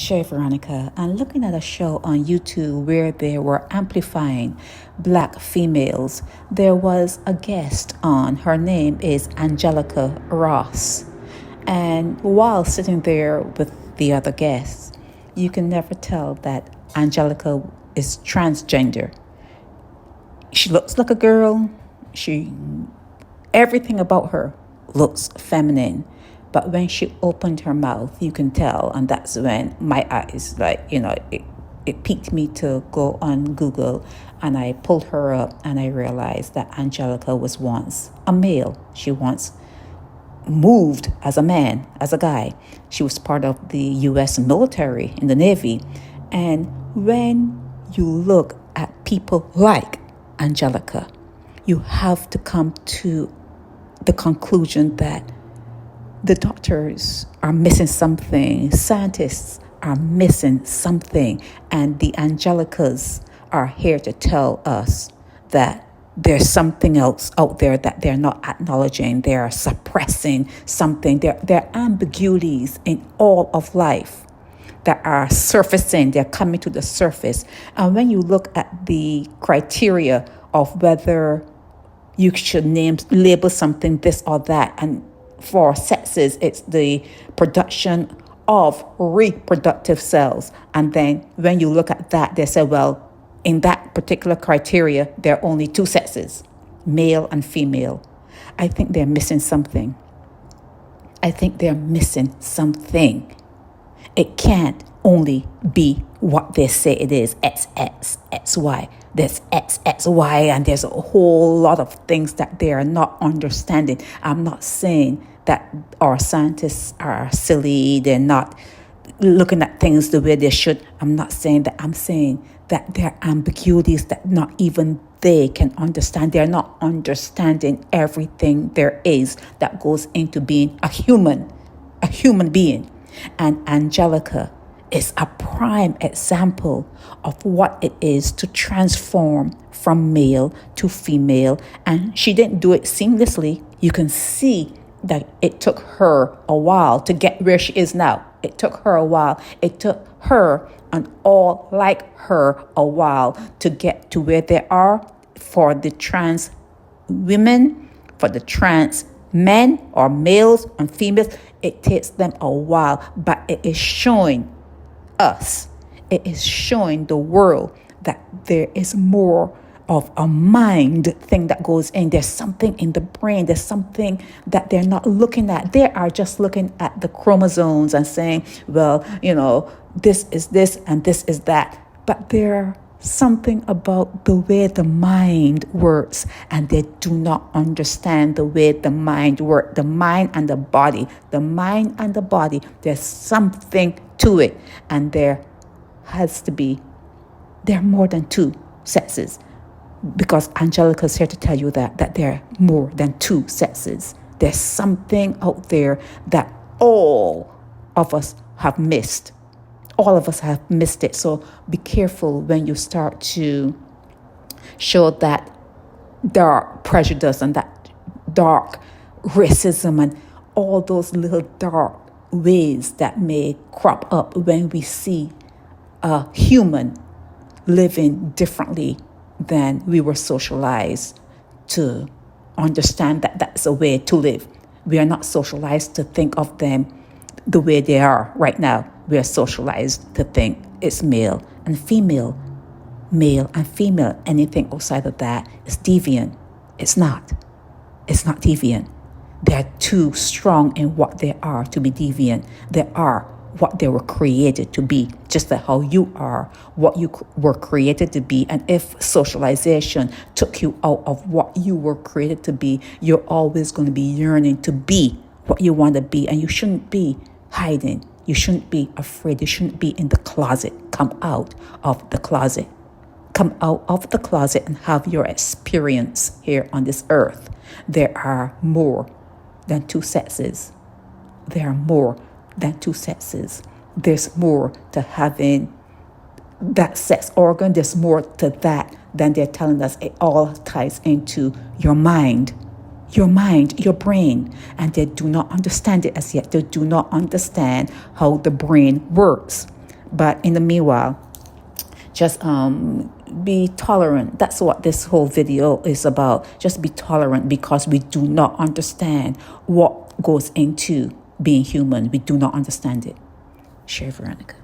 Shay Veronica, and looking at a show on YouTube where they were amplifying black females. There was a guest on. Her name is Angelica Ross. And while sitting there with the other guests, you can never tell that Angelica is transgender. She looks like a girl. Everything about her looks feminine. But when she opened her mouth, you can tell. And that's when my eyes, it piqued me to go on Google. And I pulled her up and I realized that Angelica was once a male. She once moved as a man, as a guy. She was part of the U.S. military in the Navy. And when you look at people like Angelica, you have to come to the conclusion that the doctors are missing something, scientists are missing something, and the Angelicas are here to tell us that there's something else out there that they're not acknowledging. They're suppressing something. There are ambiguities in all of life that are surfacing. They're coming to the surface. And when you look at the criteria of whether you should label something this or that, and for sexes, it's the production of reproductive cells. And then when you look at that, they say, well, in that particular criteria, there are only two sexes, male and female. I think they're missing something. It can't only be what they say it is, XX, XY. There's XXY, and there's a whole lot of things that they are not understanding. I'm not saying that our scientists are silly, they're not looking at things the way they should. I'm not saying that. I'm saying that there are ambiguities that not even they can understand. They're not understanding everything there is that goes into being a human being. And Angelica is a prime example of what it is to transform from male to female. And she didn't do it seamlessly. You can see that it took her a while to get where she is now. It took her a while. It took her and all like her a while to get to where they are. For the trans women, for the trans men or males and females, it takes them a while, but it is showing us, it is showing the world that there is more of a mind thing that goes in. There's something in the brain. There's something that they're not looking at. They are just looking at the chromosomes and saying, well, this is this and this is that. But there's something about the way the mind works, and they do not understand the way the mind works. The mind and the body. There's something to it. And there are more than two sexes. Because Angelica is here to tell you that there are more than two sexes. There's something out there that all of us have missed. All of us have missed it. So be careful when you start to show that dark prejudice and that dark racism and all those little dark ways that may crop up when we see a human living differently than we were socialized to understand that that's a way to live. We are not socialized to think of them the way they are right now. We are socialized to think it's male and female. Anything outside of that is deviant. It's not deviant. They're too strong in what they are to be deviant. They are what they were created to be, just like how you are what you were created to be. And if socialization took you out of what you were created to be, you're always going to be yearning to be what you want to be. And you shouldn't be hiding. You shouldn't be afraid. You shouldn't be in the closet. Come out of the closet. Come out of the closet and have your experience here on this earth. There are more than two sexes. There are more than two sexes. There's more to having that sex organ. There's more to that than they're telling us. It all ties into your mind, your brain. And they do not understand it as yet. They do not understand how the brain works. But in the meanwhile, just be tolerant. That's what this whole video is about. Just be tolerant, because we do not understand what goes into being human. We do not understand it. Share, Veronica.